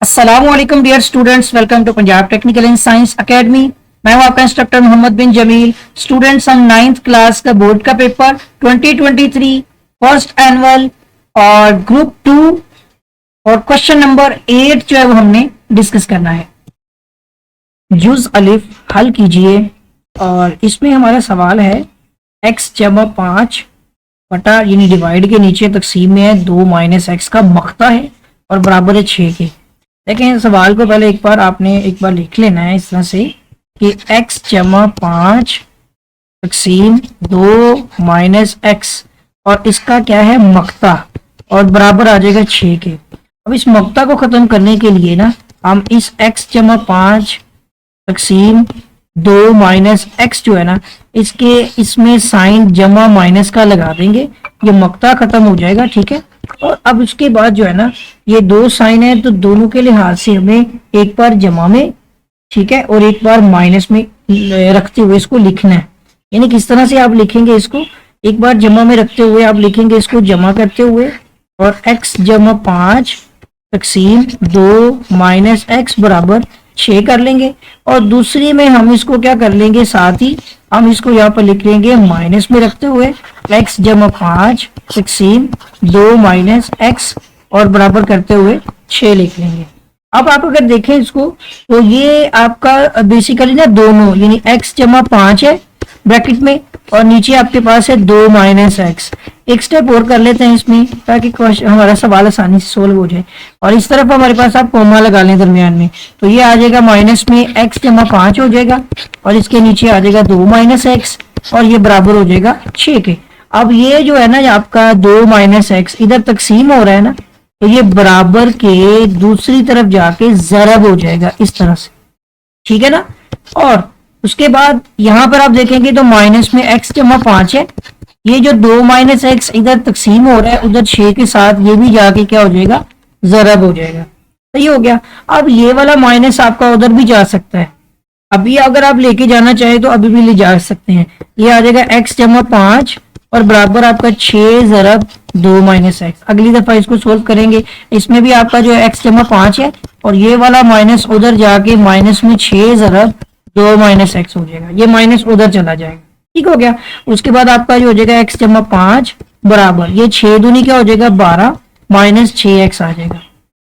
अस्सलामुअलैकुम dear students, welcome to Punjab technical and science academy. मैं हूं आपका इंस्ट्रक्टर मोहम्मद बिन जमील। स्टूडेंट्स, हम 9th क्लास का बोर्ड का पेपर 2023 फर्स्ट एनुअल और ग्रुप 2 और क्वेश्चन नंबर 8 जो है वो हमने डिस्कस करना है। जुज अलिफ हल कीजिए और इसमें हमारा सवाल है x जमा 5 बटा यानी डिवाइड के नीचे तकसीम में है 2 माइनस एक्स का मख्ता है और बराबर है 6 के। देखें सवाल को पहले एक बार लिख लेना है इस तरह से कि x जमा 5 तकसीम 2 माइनस एक्स और इसका क्या है मख्ता और बराबर आ जाएगा 6 के। अब इस मख्ता को ख़त्म करने के लिए ना हम इस x जमा 5 तकसीम 2 माइनस एक्स जो है ना इसमें साइन जमा माइनस का लगा देंगे, ये मख्ता ख़त्म हो जाएगा। ठीक है, और अब उसके बाद जो है ना ये दो साइन है तो दोनों के लिहाज से हमें एक बार जमा में, ठीक है, और एक बार माइनस में रखते हुए इसको लिखना है। यानी किस तरह से आप लिखेंगे इसको, एक बार जमा में रखते हुए आप लिखेंगे इसको जमा करते हुए और x जमा 5 तकसीम 2 माइनस एक्स बराबर 6 कर लेंगे और दूसरी में हम इसको क्या कर लेंगे, साथ ही हम इसको यहाँ पर लिख लेंगे माइनस में रखते हुए x जमा 5 तकसीम 2 माइनस एक्स और बराबर करते हुए 6 लिख लेंगे। अब आप अगर देखें इसको तो ये आपका बेसिकली ना दोनों यानी x जमा 5 है ब्रैकेट में और नीचे आपके पास है 2 माइनस एक्स। एक स्टेप और कर लेते हैं इसमें ताकि हमारा सवाल आसानी से सोल्व हो जाए। और इस तरफ हमारे पास आप कोमा लगा लें दरमियान में, तो ये आ जाएगा माइनस में x जमा 5 हो जाएगा और इसके नीचे आ जाएगा 2 माइनस एक्स और ये बराबर हो जाएगा 6 के। अब ये जो है ना आपका 2 माइनस एक्स इधर तकसीम हो रहा है ना, तो ये बराबर के दूसरी तरफ जाके ज़रब हो जाएगा इस तरह से, ठीक है ना। और उसके बाद यहाँ पर आप देखेंगे तो माइनस में x जमा 5 है, ये जो 2 माइनस एक्स इधर तकसीम हो रहा है उधर 6 के साथ ये भी जाके क्या हो जाएगा, ज़रब हो जाएगा। सही हो गया। अब ये वाला माइनस आपका उधर भी जा सकता है, अभी अगर आप लेके जाना चाहे तो अभी भी ले जा सकते हैं। ये आ जाएगा x जमा 5 और बराबर आपका 6 ज़रब 2 माइनस एक्स। अगली दफा इसको सोल्व करेंगे, इसमें भी आपका जो x जमा 5 है और ये वाला माइनस उधर जाके माइनस में 6 ज़रब 2 माइनस एक्स हो जाएगा, ये माइनस उधर चला जाएगा। ठीक हो गया। उसके बाद आपका जो हो जाएगा x जमा 5 बराबर ये 6 दूनी क्या हो जाएगा 12 माइनस 6x आ जाएगा।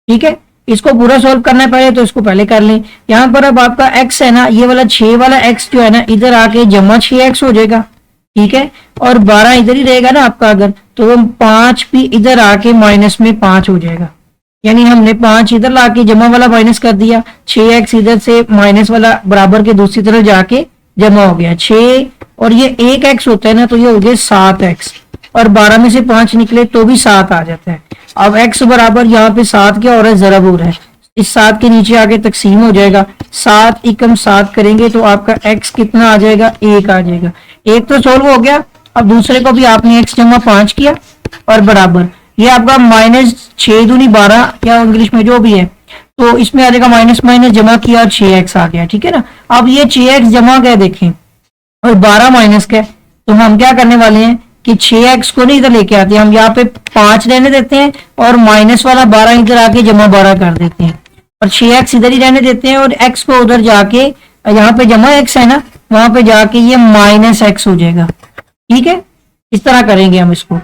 ठीक है, इसको पूरा सॉल्व करना है पहले तो इसको पहले कर लें। यहाँ पर अब आपका x है ना, ये वाला 6 वाला x जो है ना इधर आके जमा 6x हो जाएगा। ठीक है, और 12 इधर ही रहेगा ना आपका, अगर तो 5 भी इधर आके माइनस में 5 हो जाएगा। यानी हमने 5 इधर लाके जमा वाला माइनस कर दिया, 6x इधर से माइनस वाला बराबर के दूसरी तरफ जाके जमा हो गया 6 और ये 1x होता है ना तो ये हो गया 7x और 12 में से 5 निकले तो भी 7 आ जाता है। अब x बराबर यहाँ पे 7 क्या हो रहा है, ज़रब हो रहा है। इस 7 के नीचे आके तकसीम हो जाएगा, 7 एकम 7 करेंगे तो आपका x कितना आ जाएगा, 1 आ जाएगा। एक तो सोल्व हो गया। अब दूसरे को भी आपने x जमा 5 किया और बराबर ये आपका माइनस 6 दूनी 12 या इंग्लिश में जो भी है तो इसमें आ जाएगा माइनस माइनस जमा किया और 6x आ गया। ठीक है ना। अब ये 6x जमा गया देखें और 12 माइनस का, तो हम क्या करने वाले हैं कि 6x को नहीं इधर लेके आते, हम यहाँ पे 5 रहने देते हैं और माइनस वाला 12 इधर आके जमा 12 कर देते हैं और 6x इधर ही रहने देते हैं और x को उधर जाके यहाँ पे जमा x है ना वहां पे जाके ये माइनस x हो जाएगा। ठीक है, इस तरह करेंगे हम इसको।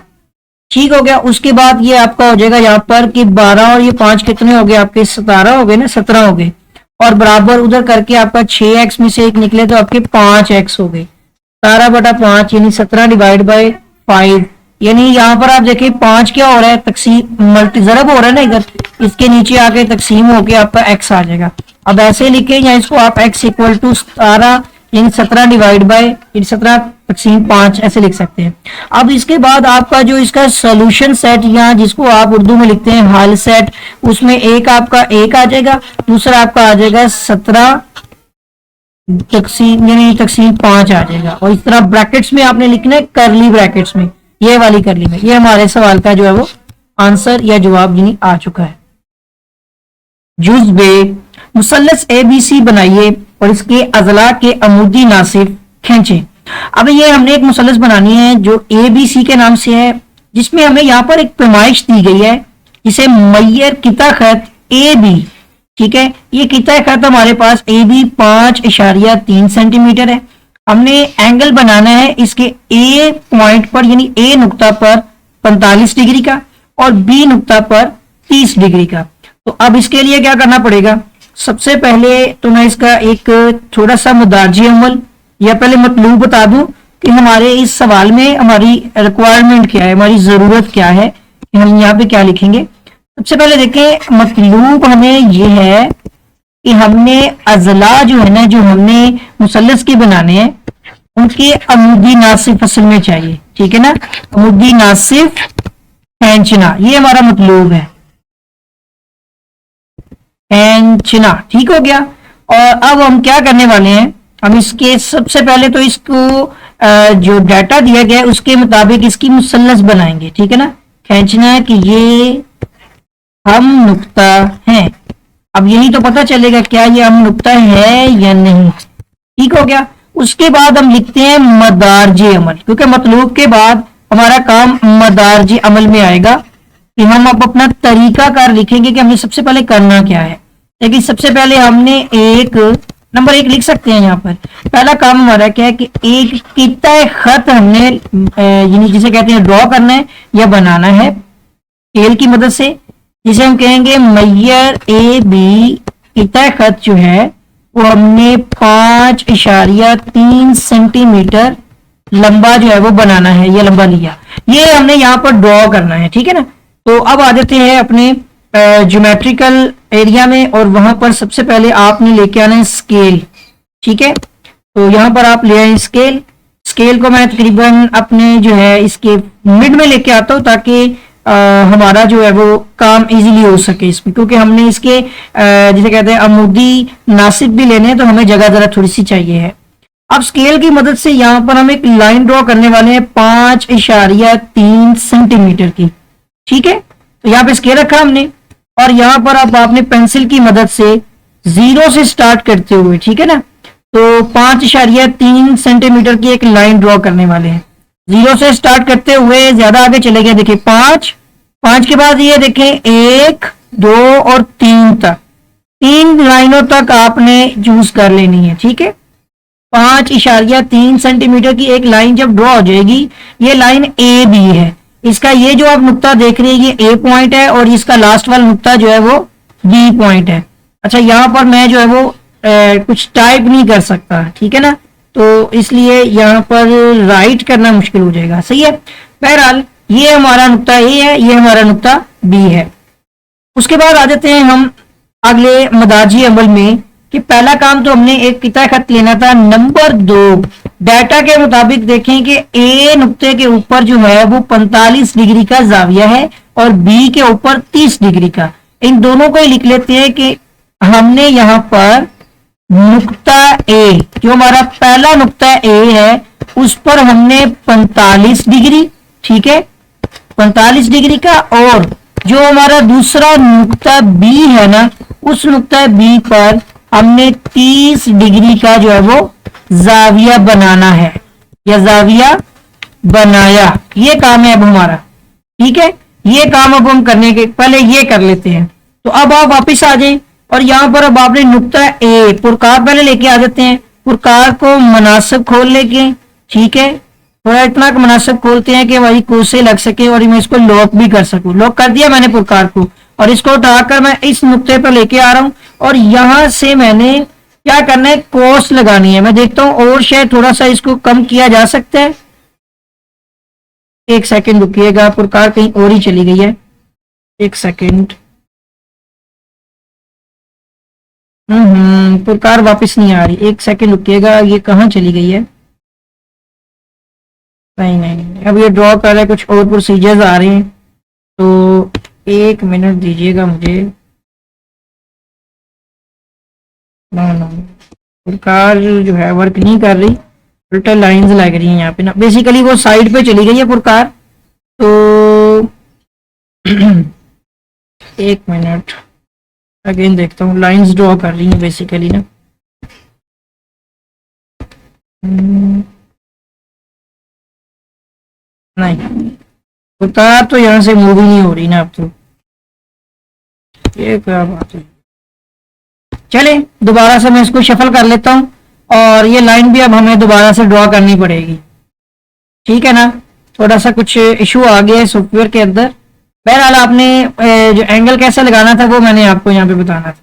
ठीक हो गया। उसके बाद ये आपका हो जाएगा यहाँ पर कि 12 और ये 5 कितने हो गए आपके, 17 हो गए ना, 17 हो गए और बराबर उधर करके आपका 6x में से एक निकले तो आपके 5x हो गए। 17 बटा 5 यानी 17 डिवाइड बाय 5, यानी यहाँ पर आप देखिए 5 क्या हो रहा है, तकसीम मल्टी ज़रब हो रहा है ना इधर, इसके नीचे आके तकसीम होके आपका x आ जाएगा। अब ऐसे लिखे या इसको आप x इक्वल टू 17 यानी 17 डिवाइड बाय 17 तकसीम 5 ऐसे लिख सकते हैं। अब इसके बाद आपका जो इसका सोल्यूशन सेट या जिसको आप उर्दू में लिखते हैं हल सेट, उसमें एक आपका 1 आ जाएगा, दूसरा आपका आ जाएगा 17 तकसीम यानी तकसीम 5 आ जाएगा और इस तरह ब्रैकेट्स में आपने लिखना है, करली ब्रैकेट्स में, ये वाली करली में। ये हमारे सवाल का जो है वो आंसर या जवाब यानी आ चुका है। जुज़ बे, मुसल्लस ABC बनाइए और इसके अजला के अमूदी नासिब खींचे। अब ये हमने एक मुसल्लस बनानी है जो ABC के नाम से है, जिसमें हमें यहाँ पर एक पैमाइश दी गई है जिसे मैयर किता खत AB ठीक है। ये कितना खत हमारे पास ए बी 5.3 सेंटीमीटर है। हमने एंगल बनाना है इसके ए पॉइंट पर यानी ए नुक्ता पर 45 डिग्री का और बी नुक्ता पर 30 डिग्री का। तो अब इसके लिए क्या करना पड़ेगा, सबसे पहले तो मैं इसका एक थोड़ा सा मुदारजी अमल या पहले मतलूब बता दूं कि हमारे इस सवाल में हमारी रिक्वायरमेंट क्या है, हमारी जरूरत क्या है, कि हम यहाँ पे क्या लिखेंगे। सबसे पहले देखें, मतलूब हमें ये है कि हमने अजला जो है ना, जो हमने मुसल्लस के बनाने हैं उनके अमुदी नासिफ असल में चाहिए, ठीक है ना। अमुदी नासिफ खींचना, ये हमारा मतलूब है, खींचना, ठीक हो गया। और अब हम क्या करने वाले हैं, हम इसके सबसे पहले तो इसको जो डाटा दिया गया है उसके मुताबिक इसकी मुसल्लस बनाएंगे, ठीक है ना। खींचना है कि ये हम नुक्ता है। अब यही तो पता चलेगा क्या ये हम नुक्ता है या नहीं, ठीक हो गया। उसके बाद हम लिखते हैं मदारजे अमल, क्योंकि मतलूब के बाद हमारा काम मदारजे अमल में आएगा कि हम अब अपना तरीकाकार लिखेंगे कि हमने सबसे पहले करना क्या है। लेकिन सबसे पहले हमने एक नंबर 1 लिख सकते हैं यहाँ पर। पहला काम हमारा क्या है कि एक कितना खत हमने यानी जिसे कहते हैं ड्रॉ करना है या बनाना है स्केल की मदद से, जिसे हम कहेंगे मैयर ए बी कितना खत जो है वो हमने 5.3 सेंटीमीटर लंबा जो है वो बनाना है, ये लंबा लिया, ये हमने यहाँ पर ड्रॉ करना है, ठीक है ना। तो अब आ जाते हैं अपने ज्योमेट्रिकल एरिया में और वहां पर सबसे पहले आपने लेके आना है स्केल, ठीक है। तो यहाँ पर आप ले आए स्केल। स्केल को मैं तकरीबन अपने जो है इसके मिड में लेके आता हूँ ताकि हमारा जो है वो काम इजीली हो सके इसमें, क्योंकि हमने इसके जिसे कहते हैं अमुदी नासिब भी लेने हैं तो हमें जगह जरा थोड़ी सी चाहिए है। अब स्केल की मदद से यहाँ पर हम एक लाइन ड्रॉ करने वाले हैं 5.3 सेंटीमीटर की, ठीक है। तो यहाँ पे स्केल रखा हमने और यहाँ पर अब आपने पेंसिल की मदद से 0 से स्टार्ट करते हुए, ठीक है ना, तो 5.3 सेंटीमीटर की एक लाइन ड्रॉ करने वाले हैं। 0 से स्टार्ट करते हुए ज्यादा आगे चले गए, देखिए 5 के बाद ये देखें 1 2 और 3 तक, 3 लाइनों तक आपने चूज कर लेनी है, ठीक है। 5.3 सेंटीमीटर की एक लाइन जब ड्रॉ हो जाएगी, ये लाइन ए बी है। इसका ये जो आप नुक्ता देख रहे हैं ये ए पॉइंट है और इसका लास्ट वाला नुक्ता जो है वो बी पॉइंट है। अच्छा, यहाँ पर मैं जो है वो कुछ टाइप नहीं कर सकता, ठीक है ना, तो इसलिए यहाँ पर राइट करना मुश्किल हो जाएगा, सही है। बहरहाल ये हमारा नुक्ता ए है, ये हमारा नुक्ता बी है। उसके बाद आ जाते हैं हम अगले मदाजी अमल में कि पहला काम तो हमने एक कितना खत लेना था। नंबर 2, डाटा के मुताबिक देखें कि ए नुक्ते के ऊपर जो है वो 45 डिग्री का जाविया है और बी के ऊपर 30 डिग्री का। इन दोनों को ही लिख लेते हैं कि हमने यहाँ पर नुक्ता ए, जो हमारा पहला नुक्ता ए है, उस पर हमने 45 डिग्री, ठीक है, 45 डिग्री का, और जो हमारा दूसरा नुक्ता बी है ना, उस नुक्ता बी पर हमने 30 डिग्री का जो है वो जाविया बनाना है या जाविया बनाया। ये काम है अब हमारा, ठीक है। ये काम अब हम करने के पहले ये कर लेते हैं। तो अब आप वापस आ जाए और यहाँ पर अब आपने नुक्ता ए पुरकार पहले लेके आ जाते हैं। पुरकार को मुनासिब खोल लेके, ठीक है, थोड़ा इतना मुनासिब खोलते हैं कि हमारी कोसे लग सके और मैं इसको लॉक भी कर सकूं। लॉक कर दिया मैंने पुरकार को और इसको उठाकर मैं इस नुक्ते पर लेके आ रहा हूं और यहां से मैंने क्या करना है, कोस लगानी है। मैं देखता हूं और शायद थोड़ा सा इसको कम किया जा सकता है। एक सेकंड रुकिएगा, पुरकार कहीं और ही चली गई है, एक सेकंड। पुरकार वापस नहीं आ रही, एक सेकंड रुकिएगा, ये कहाँ चली गई है। नहीं नहीं, अब ये ड्रॉ कर रहा है, कुछ और प्रोसीजर्स आ रहे हैं, तो 1 मिनट दीजिएगा मुझे। नो, पुरकार जो है वर्क नहीं कर रही, उल्टा लाइंस लग रही हैं यहाँ पे ना, बेसिकली वो साइड पे चली गई है पुरकार। तो 1 मिनट अगेन देखता हूँ, लाइंस ड्रॉ कर रही हैं बेसिकली ना। नहीं, पुरकार तो यहाँ से मूव ही नहीं हो रही ना अब तो, ये क्या बात है। चले दोबारा से मैं इसको शफल कर लेता हूँ और ये लाइन भी अब हमें दोबारा से ड्रॉ करनी पड़ेगी, ठीक है ना। थोड़ा सा कुछ इशू आ गया है सॉफ्टवेयर के अंदर। बहरहाल आपने जो एंगल कैसे लगाना था वो मैंने आपको यहाँ पे बताना था,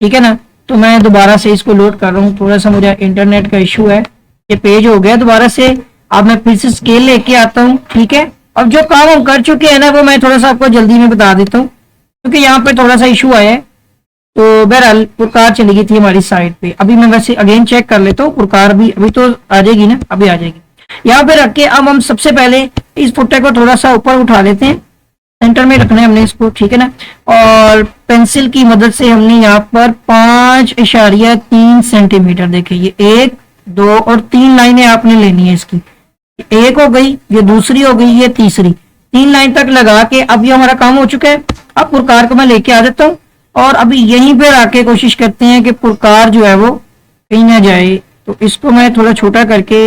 ठीक है ना। तो मैं दोबारा से इसको लोड कर रहा हूँ, थोड़ा सा मुझे इंटरनेट का इशू है। ये पेज हो गया दोबारा से। अब मैं फिर से स्केल लेके आता हूँ, ठीक है। अब जो काम हम कर चुके हैं ना वो मैं थोड़ा सा आपको जल्दी में बता देता हूँ, क्योंकि यहाँ पे थोड़ा सा इशू आया है। तो बहरहाल पुरकार चली गई थी हमारी साइड पे। अभी मैं वैसे अगेन चेक कर लेता हूँ, पुरकार भी अभी तो आ जाएगी ना, अभी आ जाएगी। यहाँ पे रख के अब हम सबसे पहले इस फुट्टे को थोड़ा सा ऊपर उठा लेते हैं, सेंटर में रखना है हमने इसको, ठीक है ना। और पेंसिल की मदद से हमने यहाँ पर 5.3 सेंटीमीटर, देखिए ये 1 2 और 3 लाइनें आपने लेनी है इसकी। एक हो गई, ये दूसरी हो गई, ये तीसरी, 3 लाइन तक लगा के अब ये हमारा काम हो चुका है। अब पुरकार को मैं लेके आ देता हूँ और अभी यहीं पर आके कोशिश करते हैं कि पुरकार जो है वो कहीं ना जाए। तो इसको मैं थोड़ा छोटा करके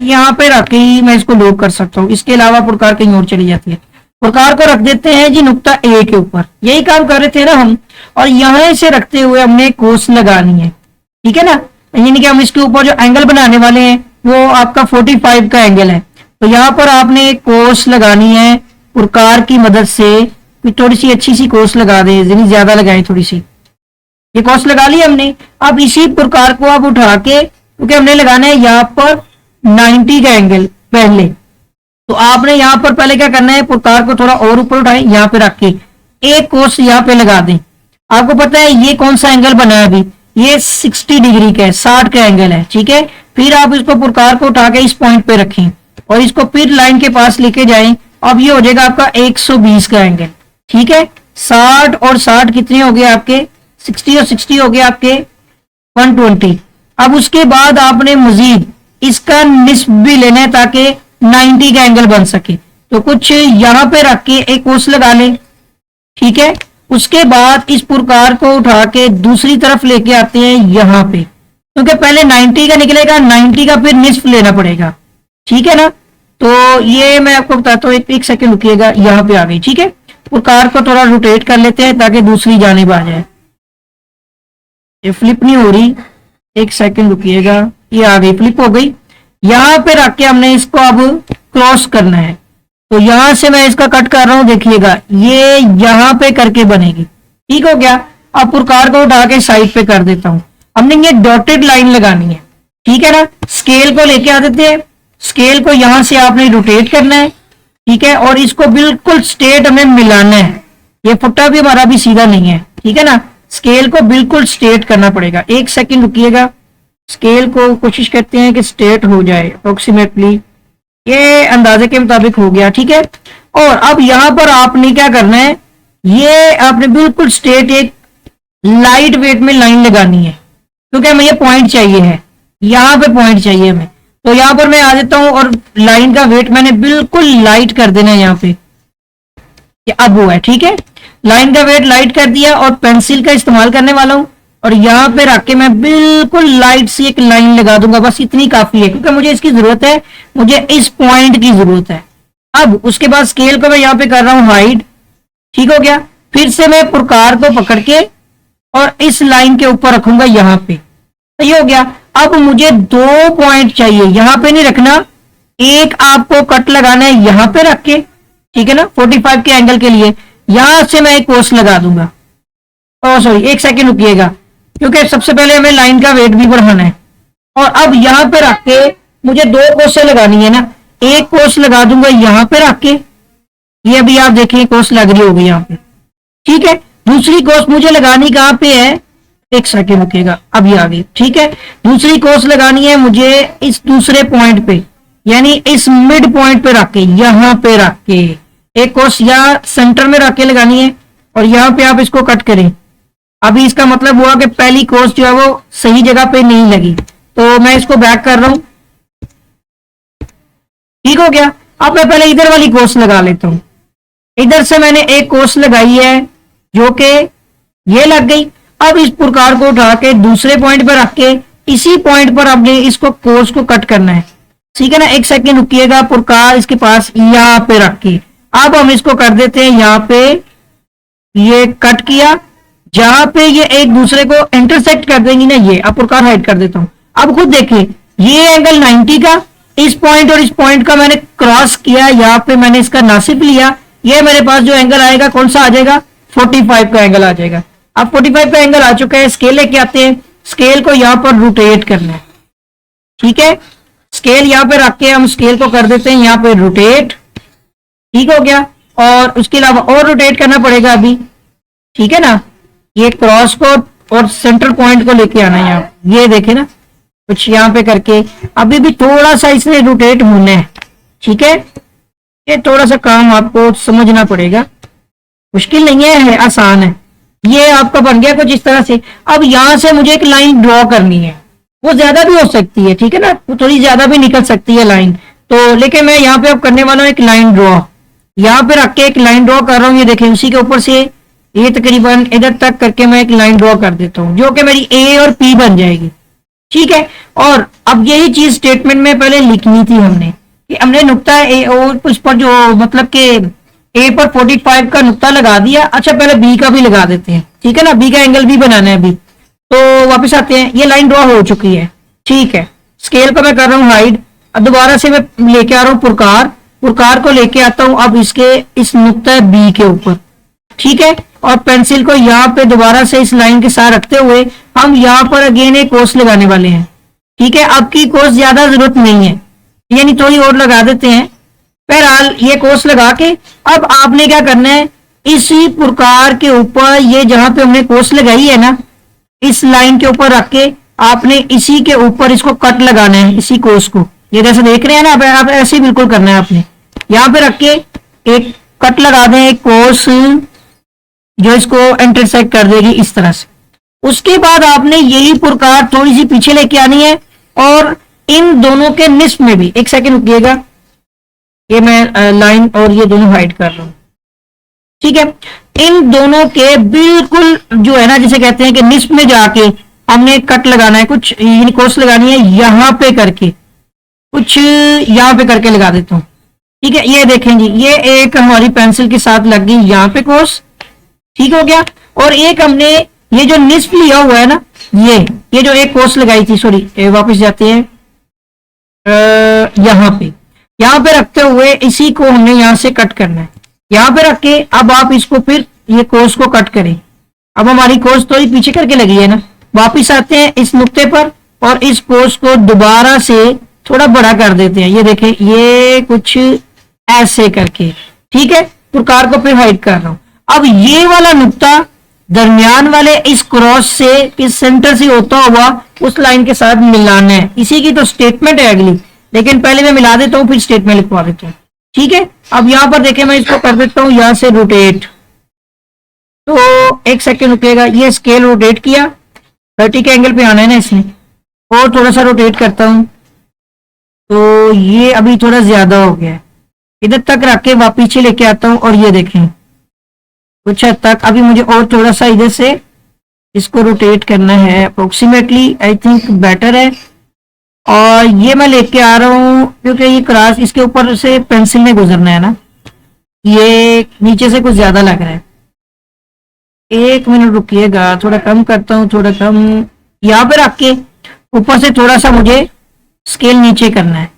यहाँ पे रख के ही मैं इसको लॉक कर सकता हूँ, इसके अलावा पुरकार कहीं और चली जाती है। पुरकार को रख देते हैं जी नुक्ता ए के ऊपर, यही काम कर रहे थे ना हम। और यहाँ से रखते हुए हमने कोस लगानी है, ठीक है ना। यानी कि हम इसके ऊपर जो एंगल बनाने वाले हैं वो आपका 45 का एंगल है। तो यहाँ पर आपने कोस लगानी है पुरकार की मदद से। थोड़ी सी अच्छी सी कोस लगा दे, ज्यादा लगाए थोड़ी सी। ये कोस लगा ली हमने। अब इसी पुरकार को आप उठा के, क्योंकि हमने लगाना है यहाँ पर 90 का एंगल पहले, तो आपने यहाँ पर पहले क्या करना है, पुरकार को थोड़ा और ऊपर उठाएं, यहाँ पे रख के एक कोस यहाँ पे लगा दें। आपको पता है ये कौन सा एंगल बना है अभी, ये 60 डिग्री का है, 60 का एंगल है, ठीक है। फिर आप इसको पुरकार को उठा के इस पॉइंट पे रखें और इसको फिर लाइन के पास लेके जाएं। अब ये हो जाएगा आपका 120 का एंगल, ठीक है। 60 और 60 कितने हो गए आपके, 60 और 60 हो गए आपके 120। अब उसके बाद आपने मजीद इसका निस्ब भी लेना है ताकि 90 का एंगल बन सके। तो कुछ यहां पे रख के एक कोस लगा लें, ठीक है। उसके बाद इस पुरकार को उठा के दूसरी तरफ लेके आते हैं यहां पे, क्योंकि पहले 90 का निकलेगा, 90 का फिर निस्फ लेना पड़ेगा, ठीक है ना। तो ये मैं आपको बताता हूँ, एक सेकंड रुकिएगा, यहाँ पे आ गई, ठीक है। पुरकार को थोड़ा रोटेट कर लेते हैं ताकि दूसरी जानिब आ जाए। ये फ्लिप नहीं हो रही, एक सेकंड रुकिएगा, ये आ गई, फ्लिप हो गई। यहां पे रख के हमने इसको अब क्रॉस करना है। तो यहां से मैं इसका कट कर रहा हूं, देखिएगा ये यहां पे करके बनेगी, ठीक हो गया। अब पुरकार को उठा के साइड पे कर देता हूं। हमने ये डॉटेड लाइन लगानी है, ठीक है ना। स्केल को लेके आ देते हैं, स्केल को यहां से आपने रोटेट करना है, ठीक है। और इसको बिल्कुल स्ट्रेट हमें मिलाना है। ये फुट्टा भी हमारा भी सीधा नहीं है, ठीक है ना। स्केल को बिल्कुल स्ट्रेट करना पड़ेगा। एक सेकंड रुकिएगा, स्केल को कोशिश करते हैं कि स्ट्रेट हो जाए अप्रोक्सीमेटली। ये अंदाजे के मुताबिक हो गया, ठीक है। और अब यहां पर आपने क्या करना है, ये आपने बिल्कुल स्ट्रेट एक लाइट वेट में लाइन लगानी है, क्योंकि हमें ये पॉइंट चाहिए है, यहां पे पॉइंट चाहिए हमें। तो यहां पर मैं आ जाता हूं और लाइन का वेट मैंने बिल्कुल लाइट कर देना है यहाँ पे। ये अब हुआ है, ठीक है। लाइन का वेट लाइट कर दिया और पेंसिल का इस्तेमाल करने वाला हूं और यहां पे रख के मैं बिल्कुल लाइट सी एक लाइन लगा दूंगा, बस इतनी काफी है, क्योंकि मुझे इसकी जरूरत है, मुझे इस पॉइंट की जरूरत है। अब उसके बाद स्केल को मैं यहाँ पे कर रहा हूं हाइड, ठीक हो गया। फिर से मैं पुरकार को पकड़ के और इस लाइन के ऊपर रखूंगा यहाँ पे, सही हो गया। अब मुझे 2 पॉइंट चाहिए, यहां पे नहीं रखना, एक आपको कट लगाना है यहां पे रख के, ठीक है ना, 45 के एंगल के लिए। यहां से मैं एक कोस लगा दूंगा। सॉरी, एक सेकंड रुकिएगा, क्योंकि सबसे पहले हमें लाइन का वेट भी बढ़ाना है। और अब यहां पे रख के मुझे 2 कोसें लगानी है ना, एक कोस लगा दूंगा यहां पे रख के, ये अभी आप देखें कोस लग रही होगी यहाँ पे, ठीक है। दूसरी कोस मुझे लगानी कहां पे है, एक सेकंड रुकिएगा, अभी आ गई, ठीक है। दूसरी कोस लगानी है मुझे इस दूसरे पॉइंट पे, यानी इस मिड पॉइंट पे रख के, यहां पे रख के एक कोस यहाँ सेंटर में रख के लगानी है और यहां पे आप इसको कट करें। अभी इसका मतलब हुआ कि पहली कोस जो है वो सही जगह पे नहीं लगी, तो मैं इसको बैक कर रहा हूं, ठीक हो गया। अब मैं पहले इधर वाली कोस लगा लेता हूं। इधर से मैंने एक कोस लगाई है जो कि ये लग गई। अब इस पुरकार को उठा के दूसरे पॉइंट पर रख के इसी पॉइंट पर आपने इसको कोस को कट करना है, ठीक है ना। एक सेकंड रुकिएगा, पुरकार इसके पास यहां पे रख के अब हम इसको कर देते हैं यहाँ पे, ये कट किया, जहां पे ये एक दूसरे को इंटरसेक्ट कर देंगी ना, ये अब प्रकार हाइड कर देता हूं। अब खुद देखिए, ये एंगल 90 का, इस पॉइंट और इस पॉइंट का मैंने क्रॉस किया, यहाँ पे मैंने इसका नासिब लिया, ये मेरे पास जो एंगल आएगा कौन सा आ जाएगा, 45 का एंगल आ जाएगा। अब 45 का एंगल आ चुका है, स्केल लेके आते हैं, स्केल को यहाँ पर रोटेट करना है, ठीक है। स्केल यहाँ पे रख के हम स्केल को कर देते हैं यहाँ पे रोटेट, ठीक हो गया। और उसके अलावा और रोटेट करना पड़ेगा अभी, ठीक है ना। ये क्रॉस को और सेंटर पॉइंट को लेके आना है यहाँ, ये देखे ना कुछ यहाँ पे करके, अभी भी थोड़ा सा इसने रोटेट होना है, ठीक है। ये थोड़ा सा काम आपको समझना पड़ेगा, मुश्किल नहीं है आसान है। ये आपका बन गया कुछ इस तरह से। अब यहां से मुझे एक लाइन ड्रॉ करनी है, वो ज्यादा भी हो सकती है, ठीक है ना, वो थोड़ी ज्यादा भी निकल सकती है लाइन, तो लेकिन मैं यहाँ पे अब करने वाला हूँ एक लाइन ड्रॉ। यहाँ पे रख के एक लाइन ड्रॉ कर रहा हूँ, ये देखें, उसी के ऊपर से ये तकरीबन इधर तक करके मैं एक लाइन ड्रॉ कर देता हूँ, जो कि मेरी ए और पी बन जाएगी, ठीक है। और अब यही चीज स्टेटमेंट में पहले लिखनी थी हमने, कि हमने नुक्ता ए और उस पर जो मतलब कि ए पर 45 का नुक्ता लगा दिया। अच्छा पहले बी का भी लगा देते हैं, ठीक है ना, बी का एंगल भी बनाना है अभी। तो वापस आते हैं, ये लाइन ड्रॉ हो चुकी है, ठीक है। स्केल को मैं कर रहा हूँ हाइड, अब दोबारा से मैं लेके आ रहा हूँ पुरकार, पुरकार को लेके आता हूँ अब इसके इस नुक्ता बी के ऊपर, ठीक है। और पेंसिल को यहाँ पे दोबारा से इस लाइन के साथ रखते हुए हम यहाँ पर अगेन एक कोस लगाने वाले हैं, ठीक है। अब की कोस ज्यादा जरूरत नहीं है, यानी थोड़ी और लगा देते हैं। बहरहाल ये कोस लगा के अब आपने क्या करना है, इसी प्रकार के ऊपर ये जहां पे हमने कोस लगाई है ना, इस लाइन के ऊपर रख के आपने इसी के ऊपर इसको कट लगाना है, इसी कोस को, ये जैसे देख रहे हैं ना, आप ऐसे ही बिल्कुल करना है आपने। यहाँ पे रख के एक कट लगा दें, एक कोस जो इसको इंटरसेक्ट कर देगी इस तरह से। उसके बाद आपने यही प्रकार थोड़ी सी पीछे लेके आनी है, और इन दोनों के निस्फ में भी, एक सेकंड रुकिएगा, ये मैं लाइन और ये दोनों हाइड कर रहा हूं, ठीक है। इन दोनों के बिल्कुल जो है ना, जिसे कहते हैं कि निस्फ में जाके हमने कट लगाना है, कुछ कोस लगानी है यहां पे करके, कुछ यहां पे करके लगा देता हूं, ठीक है। ये देखें जी, ये एक हमारी पेंसिल के साथ लग गई यहां पे कोस, ठीक हो गया। और एक हमने ये जो निस्फ लिया हुआ है ना, ये जो एक कोस लगाई थी, सॉरी वापस जाते हैं, यहां पे रखते हुए इसी को हमने यहां से कट करना है, यहां पे रख के अब आप इसको फिर ये कोस को कट करें। अब हमारी कोस थोड़ी पीछे करके लगी है ना, वापिस आते हैं इस नुक्ते पर और इस कोस को दोबारा से थोड़ा बड़ा कर देते हैं, ये देखें, ये कुछ ऐसे करके, ठीक है। प्रकार को फिर हाइड कर रहा हूं। अब ये वाला नुक्ता दरमियान वाले इस क्रॉस से, इस सेंटर से होता हुआ उस लाइन के साथ मिलाना है, इसी की तो स्टेटमेंट है अगली, लेकिन पहले मैं मिला देता हूं फिर स्टेटमेंट लिखवा देता हूं, ठीक है। अब यहां पर देखें, मैं इसको कर देता हूं यहां से रोटेट, तो एक सेकेंड रुकेगा, ये स्केल रोटेट किया, 30 के एंगल पे आना है ना इसने, और थोड़ा सा रोटेट करता हूं, तो ये अभी थोड़ा ज्यादा हो गया है, इधर तक रख के वापस पीछे लेके आता हूं, और ये देखें कुछ हद तक अभी मुझे और थोड़ा सा इधर से इसको रोटेट करना है, अप्रोक्सीमेटली आई थिंक बेटर है। और ये मैं लेके आ रहा हूं क्योंकि ये क्रॉस इसके ऊपर से पेंसिल में गुजरना है ना, ये नीचे से कुछ ज्यादा लग रहा है। एक मिनट रुकिएगा, थोड़ा कम करता हूँ, थोड़ा कम यहाँ पे रख के ऊपर से थोड़ा सा मुझे स्केल नीचे करना है,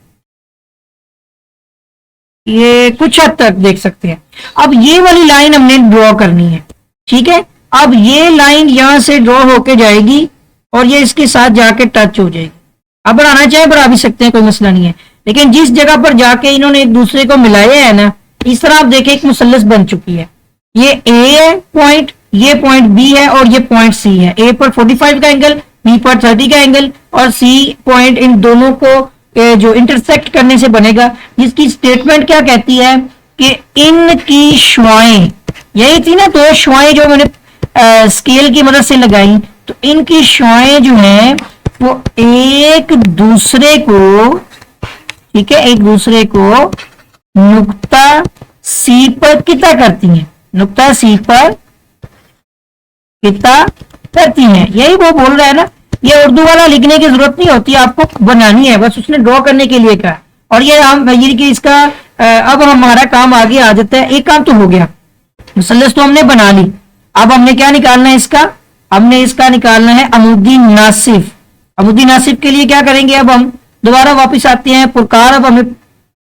ये कुछ हद तक देख सकते हैं। अब ये वाली लाइन हमने ड्रॉ करनी है, ठीक है। अब ये लाइन यहां से ड्रॉ होके जाएगी और ये इसके साथ जाके टच हो जाएगी। अब बढ़ाना चाहे बढ़ा भी सकते हैं, कोई मसला नहीं है, लेकिन जिस जगह पर जाके इन्होंने एक दूसरे को मिलाया है ना, इस तरह आप देखें एक मुसल्लस बन चुकी है। ये ए है पॉइंट, ये पॉइंट बी है और ये पॉइंट सी है। ए पर 45 का एंगल, बी पर 30 का एंगल, और सी पॉइंट इन दोनों को जो इंटरसेक्ट करने से बनेगा, जिसकी स्टेटमेंट क्या कहती है कि इनकी शुआएं, यही थी ना, दो शुआएं जो मैंने स्केल की मदद से लगाई, तो इनकी शुआएं जो है वो एक दूसरे को, ठीक है, एक दूसरे को नुक्ता सी पर कितना करती हैं, नुक्ता सी पर कितना करती हैं, यही वो बोल रहा है ना। ये उर्दू वाला लिखने की जरूरत नहीं होती, आपको बनानी है, बस उसने ड्रॉ करने के लिए कहा। और ये हम ये कि इसका अब हमारा काम आगे आ जाता है। एक काम तो हो गया, मुसल्लस तो हमने बना ली, अब हमने क्या निकालना है इसका, हमने इसका निकालना है अमुदी नासिफ। अमुदी नासिफ के लिए क्या करेंगे, अब हम दोबारा वापस आते हैं, पुरकार अब हमें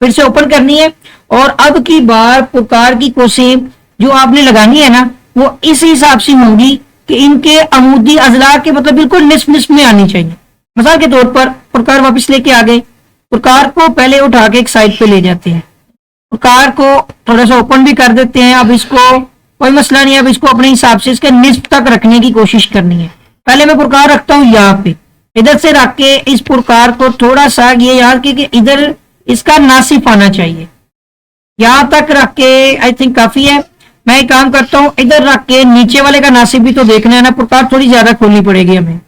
फिर से ओपन करनी है और अब की बार पुरकार की कोसें जो आपने लगानी है ना वो इस हिसाब से होंगी कि इनके अमुदी अजला के मतलब बिल्कुल निस्फ निस्फ में आनी चाहिए। मिसाल के तौर पर पुरकार वापस लेके आ गए, पुरकार को पहले उठा के एक साइड पे ले जाते हैं, पुरकार को थोड़ा सा ओपन भी कर देते हैं। अब इसको कोई मसला नहीं है, अब इसको अपने हिसाब से इसके निस्फ तक रखने की कोशिश करनी है। पहले मैं पुरकार रखता हूं यहाँ पे, इधर से रख के इस पुरकार को थोड़ा सा ये याद कि इधर इसका नासिफ आना चाहिए, यहां तक रख के आई थिंक काफी है। मैं एक काम करता हूं, इधर रख के नीचे वाले का नासिफ भी तो देखना है ना, पुरकार थोड़ी ज्यादा खोलनी पड़ेगी हमें,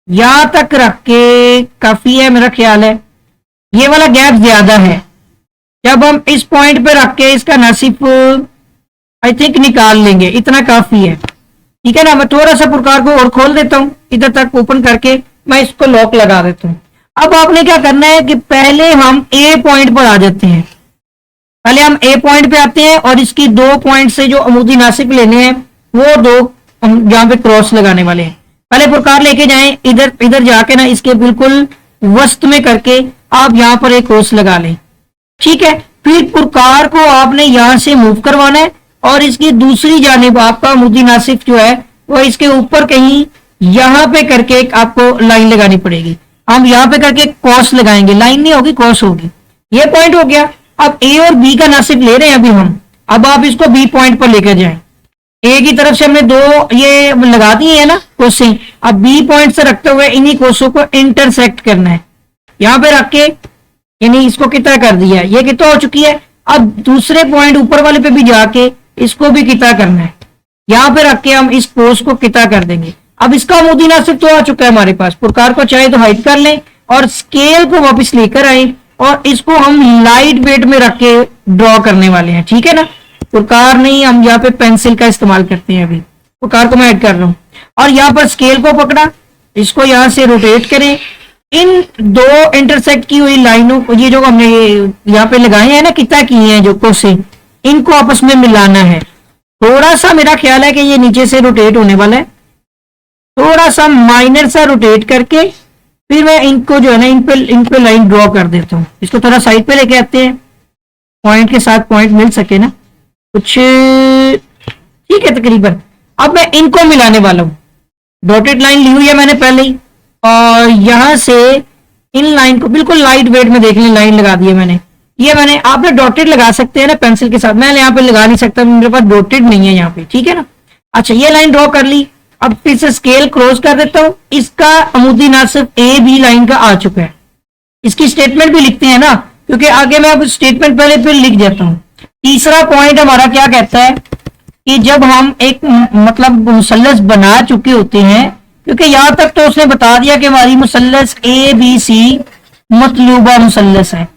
यहां तक रख के काफी है मेरा ख्याल है। ये वाला गैप ज्यादा है, जब हम इस पॉइंट पे रख के इसका नासिफ आई थिंक निकाल लेंगे, इतना काफी है, ठीक है ना। मैं थोड़ा सा पुरकार को और खोल देता हूं, इधर तक ओपन करके मैं इसको लॉक लगा देता हूं। अब आपने क्या करना है कि पहले हम ए पॉइंट पर आ जाते हैं, पहले हम ए पॉइंट पे आते हैं और इसकी 2 पॉइंट से जो अमुदी नासिफ लेने हैं वो 2 हम यहाँ पे क्रॉस लगाने वाले हैं। पहले पुरकार लेके जाएं, इधर इधर जाके ना इसके बिल्कुल वस्त में करके आप यहाँ पर एक क्रॉस लगा लें, ठीक है। फिर पुरकार को आपने यहां से मूव करवाना है और इसकी दूसरी जानिब आपका अमुदी नासिफ जो है वो इसके ऊपर कहीं यहां पे करके एक आपको लाइन लगानी पड़ेगी। हम यहां पे करके क्रॉस लगाएंगे, लाइन नहीं होगी क्रॉस होगी। ये पॉइंट हो गया। अब ए और बी का नासिफ ले रहे हैं अभी हम, अब आप इसको बी पॉइंट पर लेकर जाएं। ए की तरफ से हमने 2 ये लगा दी है ना कोसें, अब बी पॉइंट से रखते हुए इन्हीं कोसों को इंटरसेक्ट करना है, यहां पे रख के यानी इसको कितना कर दिया, ये कितना हो चुकी है। अब दूसरे पॉइंट ऊपर वाले पे भी जाके इसको भी कितना करना है, यहां पे रख के हम इस कोस को कितना कर देंगे। अब इसका अमुदी नासिफ तो आ चुका है हमारे पास, पुरकार को चाहे तो हाइड कर लें और स्केल को वापस लेकर आए और इसको हम लाइट वेट में रख के ड्रॉ करने वाले हैं, ठीक है ना। पुरकार नहीं, हम यहाँ पे पेंसिल का इस्तेमाल करते हैं। अभी पुरकार को मैं ऐड कर रहा हूं और यहाँ पर स्केल को पकड़ा, इसको यहां से रोटेट करें। इन 2 इंटरसेक्ट की हुई लाइनों को, ये जो हमने यहाँ पे लगाए हैं ना कितना किए हैं जो कोसे, इनको आपस में मिलाना है। थोड़ा सा मेरा ख्याल है कि ये नीचे से रोटेट होने वाला है, थोड़ा सा माइनर सा रोटेट करके फिर मैं इनको जो है ना इन पे लाइन ड्रॉ कर देता हूँ। इसको थोड़ा साइड पे लेके आते हैं, पॉइंट के साथ पॉइंट मिल सके ना कुछ, ठीक है तकरीबन। अब मैं इनको मिलाने वाला हूँ, डॉटेड लाइन ली हुई है मैंने पहले ही और यहां से इन लाइन को बिल्कुल लाइट वेट में देख लें, लाइन लगा दी है मैंने। ये मैंने, आपने डॉटेड लगा सकते हैं ना पेंसिल के साथ, मैं यहाँ पे लगा नहीं सकता, मेरे पास डॉटेड नहीं है यहाँ पे, ठीक है ना। अच्छा ये लाइन ड्रॉ कर ली, अब फिर से स्केल क्रॉस कर देता हूं। इसका अमुदी नासिफ ए बी लाइन का आ चुका है। इसकी स्टेटमेंट भी लिखते हैं ना, क्योंकि आगे मैं अब स्टेटमेंट पहले फिर लिख देता हूं। तीसरा पॉइंट हमारा क्या कहता है कि जब हम एक मतलब मुसल्लस बना चुके होते हैं, क्योंकि यहां तक तो उसने बता दिया कि हमारी मुसल्लस ए बी सी मतलूबा मुसल्लस है,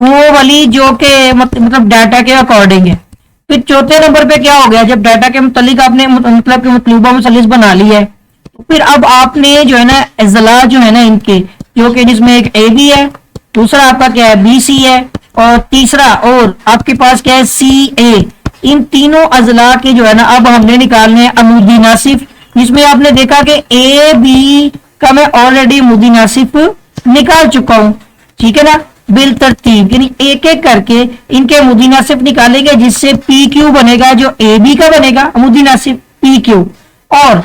वो वाली जो कि मतलब डाटा के अकॉर्डिंग है। फिर चौथे नंबर पे क्या हो गया, जब डाटा के मुतालिक आपने मतलब मतलूबा मुसल्लिस बना ली है, तो फिर अब आपने जो है ना अजला जो है ना इनके, जो कि जिसमें एक ए बी है, दूसरा आपका क्या है बी सी है और तीसरा और आपके पास क्या है सी ए, इन तीनों अजला के जो है ना अब हमने निकालने हैं अमुदी नासिफ, जिसमें आपने देखा कि ए बी का मैं ऑलरेडी अमुदी नासिफ निकाल चुका हूं, ठीक है ना। बिल तरतीब यानी एक एक करके इनके अमुदी नासिफ निकालेंगे, जिससे पी क्यू बनेगा, जो ए बी का बनेगा अमुदी नासिफ पी क्यू, और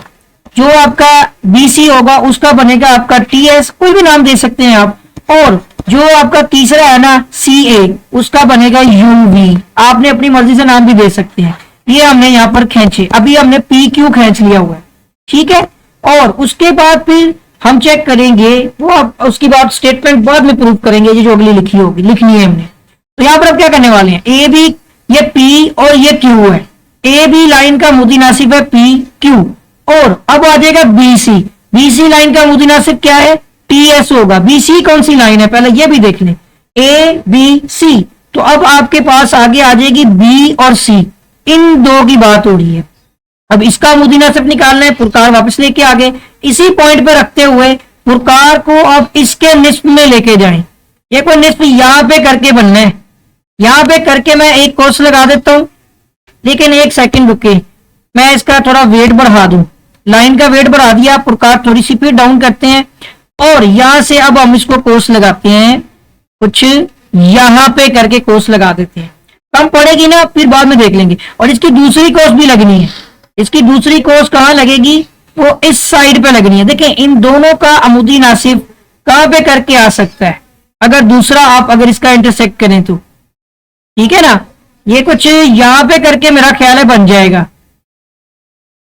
जो आपका बी सी होगा उसका बनेगा आपका टी एस, कोई भी नाम दे सकते हैं आप, और जो आपका तीसरा है ना सी ए, उसका बनेगा यू वी, आपने अपनी मर्जी से नाम भी दे सकते हैं। ये हमने यहाँ पर खींचे, अभी हमने पी क्यू खींच लिया हुआ है, ठीक है। और उसके बाद फिर हम चेक करेंगे, वो उसकी बात स्टेटमेंट बाद में प्रूव करेंगे, ये जो अगली लिखी होगी लिखनी है हमने। तो यहाँ पर अब क्या करने वाले हैं, ए बी, ये पी और ये क्यू है, ए बी लाइन का अमुदी नासिफ है पी क्यू, और अब आ जाएगा B C, B C line का अमुदी नासिफ क्या है टी एस होगा। बी सी कौन सी लाइन है पहले ये भी देख लें, ए बी सी, तो अब आपके पास आगे आ जाएगी बी और सी, इन दो की बात हो रही है। अब इसका अमुदी नासिफ निकालना है, पुरकार वापस लेके आ गए, इसी पॉइंट पे रखते हुए पुरकार को अब इसके निस्फ में लेके जाएं। ये कोई निस्फ यहां पे करके बनना है, यहां पे करके मैं एक कोस लगा देता हूं, लेकिन एक सेकंड रुके, मैं इसका थोड़ा वेट बढ़ा दूं, लाइन का वेट बढ़ा दिया, प्रकार थोड़ी सी फिर डाउन करते हैं और यहां से अब हम इसको कोस लगाते हैं, कुछ यहां पे करके कोस लगा देते हैं। कम पड़ेगी ना, फिर बाद में देख लेंगे। और इसकी दूसरी कोस भी लगनी है, इसकी दूसरी कोस कहां लगेगी, वो इस साइड पे लगनी है। देखें इन दोनों का अमुदी नासिब कहां पे करके आ सकता है, अगर दूसरा आप अगर इसका इंटरसेक्ट करें तो, ठीक है ना। ये कुछ यहां पे करके मेरा ख्याल है बन जाएगा,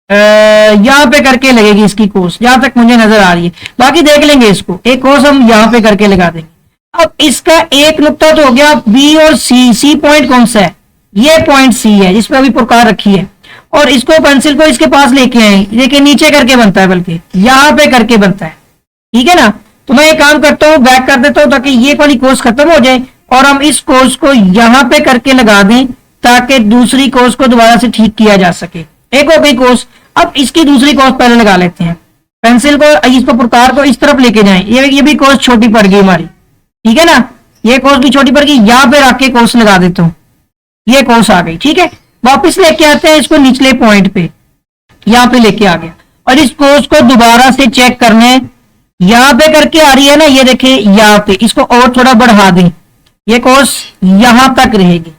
यहां पे करके लगेगी इसकी कोस, जहां तक मुझे नजर आ रही है। बाकी देख लेंगे इसको, एक कोस हम यहां पे करके लगा देंगे। अब इसका एक नुक्ता तो हो गया, बी और सी। सी पॉइंट कौन सा है, ये पॉइंट सी है जिसपे अभी प्रकार रखी है। और इसको पेंसिल को इसके पास लेके आए, देखिए नीचे करके बनता है, बल्कि यहां पे करके बनता है, ठीक है ना। तो मैं ये काम करता हूं, बैक कर देता हूं ताकि ये वाली कोर्स खत्म हो जाए और हम इस कोर्स को यहां पे करके लगा दें ताकि दूसरी कोर्स को दोबारा से ठीक किया जा सके। एक हो गई कोर्स। अब इसकी दूसरी कोर्स पहले लगा लेते हैं, पेंसिल को इसको प्रकार को इस तरफ लेके जाएं। ये भी कोर्स छोटी पड़ गई हमारी, ठीक है ना, ये कोर्स भी छोटी पड़ गई, यहां पे रख के कोर्स लगा देता हूं, ये कोर्स आ गई, ठीक है। वापस लेके आते हैं इसको निचले पॉइंट पे, यहां पे लेके आ गया और इस कोर्स को दोबारा से चेक करने, यहां पे करके आ रही है ना, ये देखिए यहां पे, इसको और थोड़ा बढ़ा दें, ये कोर्स यहां तक रहेगी,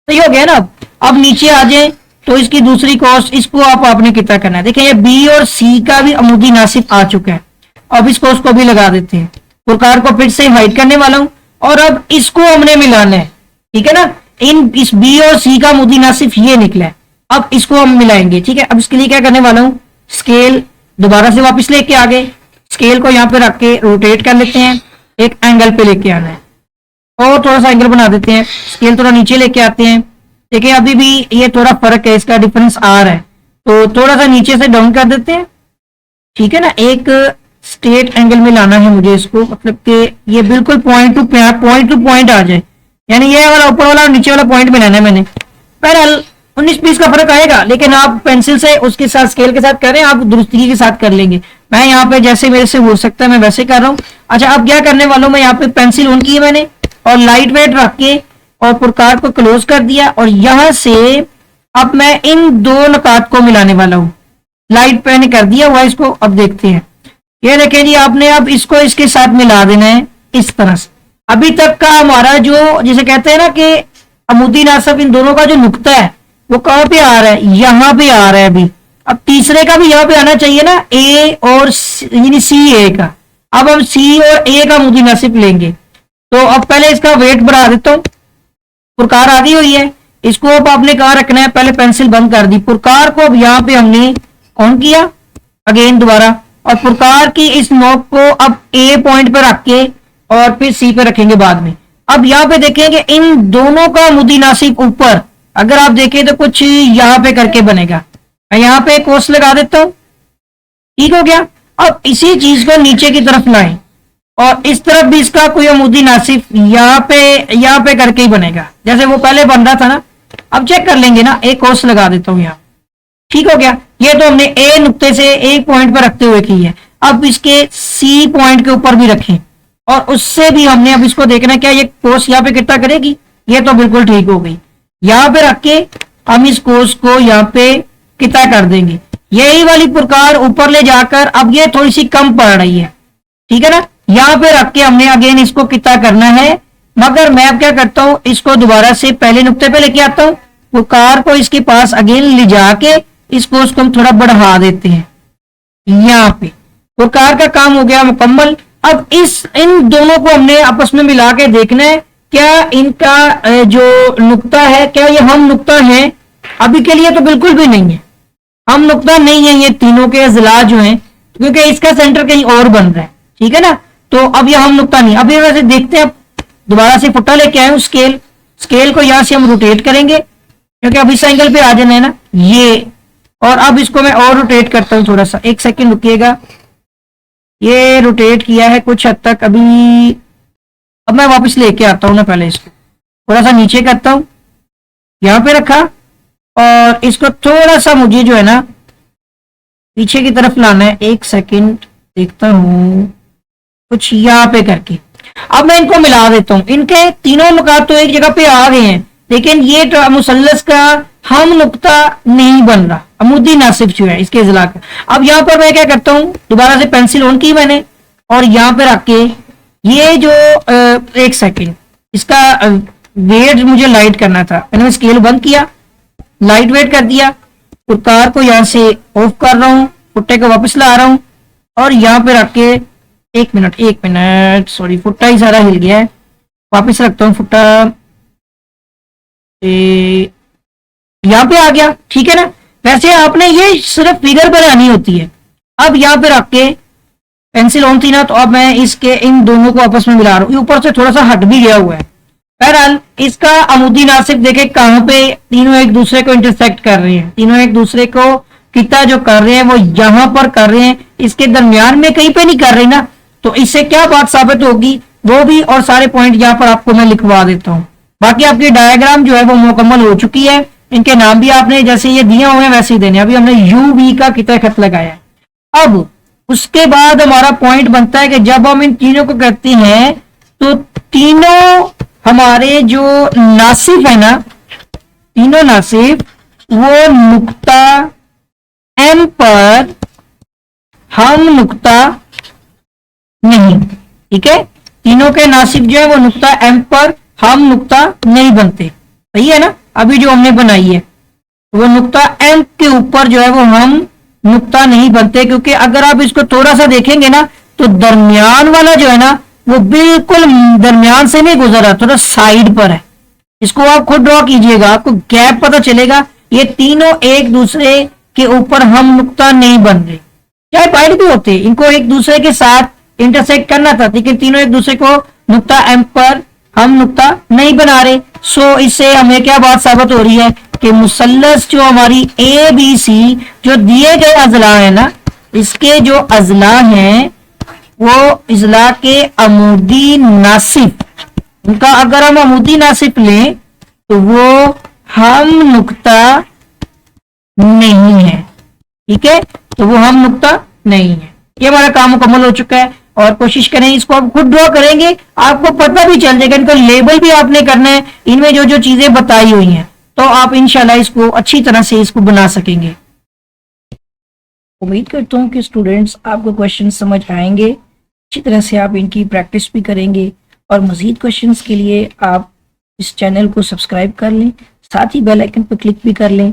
सही हो गया ना। अब नीचे आ जाए तो इसकी दूसरी कोर्स, इसको आपने कितना करना है, देखिए ये बी और सी का भी अमुदी नासिब आ चुका है। अब इस कोर्स को भी लगा देते हैं, प्रकार को फिर से हाइड करने वाला हूं और अब इसको हमने मिलाना है, ठीक है ना। इस बी और सी का अमुदी नासिब ये निकला है, अब इसको हम मिलाएंगे, ठीक है। अब इसके लिए क्या करने वाला हूं, स्केल दोबारा से वापस लेके आ गए, स्केल को यहां पे रख के रोटेट कर लेते हैं, एक एंगल पे लेके आना है और थोड़ा सा एंगल बना देते हैं, स्केल थोड़ा नीचे लेके आते हैं। देखिए अभी भी ये थोड़ा फर्क है, इसका डिफरेंस आ रहा है, तो थोड़ा सा नीचे से डाउन कर देते हैं, ठीक है ना। एक स्ट्रेट एंगल में लाना है मुझे इसको, मतलब कि ये बिल्कुल पॉइंट टू पॉइंट आ जाए, यानी ये वाला ऊपर वाला और नीचे वाला पॉइंट में लाना है मैंने। बहरहाल 19-20 का फर्क आएगा, लेकिन आप पेंसिल से उसके साथ स्केल के साथ करें, आप दुरुस्ती के साथ कर लेंगे। मैं यहाँ पे जैसे मेरे से हो सकता है मैं वैसे कर रहा हूँ। अच्छा अब क्या करने वाला हूँ, मैं यहाँ पे पेंसिल ऑन की है मैंने और लाइट वेट रख के और प्रकार को क्लोज कर दिया और यहां से अब मैं इन दो नकात को मिलाने वाला हूं। लाइट पे मैंने कर दिया हुआ इसको, अब देखते हैं। ये देखें जी, आपने अब इसको इसके साथ मिला देना है इस तरह से। अभी तक का हमारा जो जिसे कहते हैं ना कि अमुदी नासिब, इन दोनों का जो नुक्ता है वो कहां पे आ रहा है, यहां पे आ रहा है अभी। अब तीसरे का भी यहां पे आना चाहिए ना, ए और यानी सी ए का। अब हम सी और ए का अमुदी नासिब लेंगे, तो अब पहले इसका वेट बढ़ा देता हूं। प्रकार आ गई हुई है, इसको अब आपने कहां रखना है, पहले पेंसिल बंद कर दी, प्रकार को अब यहां पे हमने ऑन किया अगेन दोबारा, और प्रकार की इस नोक को अब ए पॉइंट पर रख के और फिर सी पे रखेंगे बाद में। अब यहां पे देखेंगे इन दोनों का अमुदी नासिब ऊपर अगर आप देखें तो कुछ यहां पे करके बनेगा। मैं यहां पे कोर्स लगा देता हूं, ठीक हो गया। अब इसी चीज को नीचे की तरफ लाएं और इस तरफ भी इसका कोई अमुदी नासिब यहाँ पे करके ही बनेगा जैसे वो पहले बन रहा था ना। अब चेक कर लेंगे ना, एक कोर्स लगा देता हूं यहाँ, ठीक हो गया। ये तो हमने ए नुक्ते से एक पॉइंट पर रखते हुए की है। अब इसके सी पॉइंट के ऊपर भी रखें और उससे भी हमने अब इसको देखना क्या ये कोर्स यहाँ पे कितना करेगी। ये तो बिल्कुल ठीक हो गई। यहाँ पे रख के हम इस कोर्स को यहाँ पे कितना कर देंगे, यही वाली प्रकार ऊपर ले जाकर अब ये थोड़ी सी कम पड़ रही है, ठीक है ना। यहां पे रख के हमने अगेन इसको कितना करना है, मगर मैं अब क्या करता हूं, इसको दोबारा से पहले नुक्ते पे लेके आता हूं, वो कार को इसके पास अगेन ले जाके इसको उसको हम थोड़ा बढ़ा देते हैं यहां पे। वो कार का काम हो गया मुकम्मल। अब इन दोनों को हमने आपस में मिला के देखना है क्या इनका जो नुक्ता है क्या ये हम नुक्ता है। अभी के लिए तो बिल्कुल भी नहीं है, हम नुक्ता नहीं है ये तीनों के अजला जो हैं, क्योंकि इसका सेंटर कहीं और बन रहा है, ठीक है ना। तो अब ये हम नुक्ता नहीं। अब ये वैसे देखते हैं, दोबारा से फुट्टा लेके आए स्केल को यहां से हम रोटेट करेंगे क्योंकि अब इस एंगल पे आ जाना है ना ये। और अब इसको मैं और रोटेट करता हूं थोड़ा सा, एक सेकंड रुकिएगा। ये रोटेट किया है कुछ हद तक अभी। अब मैं वापस लेके आता हूं ना, पहले इसको थोड़ा सा नीचे करता हूं, यहां पे रखा और इसको थोड़ा सा मुझे जो है ना पीछे की तरफ लाना है। एक सेकंड देखता हूं, कुछ यहाँ पे करके अब मैं इनको मिला देता हूं। इनके तीनों नुकात तो एक जगह पे आ गए हैं, लेकिन ये मुसल्लस का हम नुक्ता नहीं बन रहा। अमुदी नासिफ जो है इसके इजला का। अब यहाँ पर मैं क्या करता हूँ, दोबारा से पेंसिल ऑन की मैंने और यहाँ पे रख के ये जो एक सेकेंड इसका वेट मुझे लाइट करना था, मैंने स्केल बंद किया, लाइट वेट कर दिया और कार को यहाँ से ऑफ कर रहा हूँ, फुट्टे को वापस ला रहा हूँ और यहाँ पे रख के एक मिनट सॉरी फुट्टा ही सारा हिल गया है, वापस रखता हूँ फुट्टा, यहाँ पे आ गया, ठीक है ना। वैसे आपने ये सिर्फ फिगर बनानी होती है। अब यहाँ पे रख के पेंसिल ऑन थी ना, तो अब मैं इसके इन दोनों को आपस में मिला रहा हूँ, ऊपर से थोड़ा सा हट भी गया हुआ है। बहरहाल इसका अमुदी नासिफ देखे कहाँ पे तीनों एक दूसरे को इंटरसेक्ट कर रहे हैं, तीनों एक दूसरे को कितना जो कर रहे हैं वो यहाँ पर कर रहे हैं, इसके दरमियान में कहीं पे नहीं कर रहे ना। तो इससे क्या बात साबित होगी वो भी और सारे पॉइंट यहाँ पर आपको मैं लिखवा देता हूँ। बाकी आपकी डायग्राम जो है वो मुकम्मल हो चुकी है, इनके नाम भी आपने जैसे ये दिए हुए हैं वैसे ही देने। अभी हमने यू वी का कितना खत लगाया है। अब उसके बाद हमारा पॉइंट बनता है कि जब हम इन तीनों को करते हैं तो तीनों हमारे जो नासिफ है ना, तीनों नासिफ वो नुक्ता एम पर हम नुक्ता नहीं, ठीक है। तीनों के नासिफ जो है वो नुक्ता एम पर हम नुक्ता नहीं बनते, सही है ना। अभी जो हमने बनाई है वो नुक्ता एम के ऊपर जो है वो हम नुक्ता नहीं बनते, क्योंकि अगर आप इसको थोड़ा सा देखेंगे ना तो दरमियान वाला जो है ना वो बिल्कुल दरमियान से नहीं गुजरा, थोड़ा साइड पर है। इसको आप खुद ड्रॉ कीजिएगा, आपको गैप पता चलेगा। ये तीनों एक दूसरे के ऊपर हम नुक्ता नहीं बन रहे, चाहे पॉइंट भी होते, इनको एक दूसरे के साथ इंटरसेक्ट करना था, लेकिन तीनों एक दूसरे को नुक्ता एम पर हम नुक्ता नहीं बना रहे। सो इससे हमें क्या बात साबित हो रही है कि मुसल्लस जो हमारी ए बी सी जो दिए गए अजला है ना, इसके जो अजला हैं वो इजला के अमूदी नासिफ, उनका अगर हम अमूदी नासिफ लें तो वो हम नुक्ता नहीं है, ठीक है। तो वो हम नुक्ता नहीं है। ये हमारा काम मुकम्मल हो चुका है और कोशिश करें इसको आप खुद ड्रॉ करेंगे, आपको पता भी चल जाएगा। इनका लेबल भी आपने करना है, इनमें जो जो चीजें बताई हुई हैं, तो आप इंशाल्लाह इसको अच्छी तरह से इसको बना सकेंगे। उम्मीद करता हूँ कि स्टूडेंट्स आपको क्वेश्चन समझ आएंगे, अच्छी तरह से आप इनकी प्रैक्टिस भी करेंगे और मजीद क्वेश्चंस के लिए आप इस चैनल को सब्सक्राइब कर लें, साथ ही बेल आइकन पर क्लिक भी कर लें।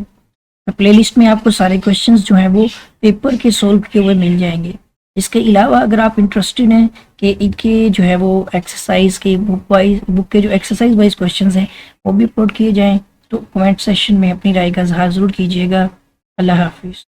प्लेलिस्ट में आपको सारे क्वेश्चंस जो हैं वो पेपर के सोल्व किए हुए मिल जाएंगे। इसके अलावा अगर आप इंटरेस्टेड हैं कि इनके जो है वो एक्सरसाइज के बुक के जो एक्सरसाइज वाइज क्वेश्चंस हैं वो भी अपलोड किए जाएं, तो कमेंट सेक्शन में अपनी राय का इजहार ज़रूर कीजिएगा। अल्लाह हाफिज़।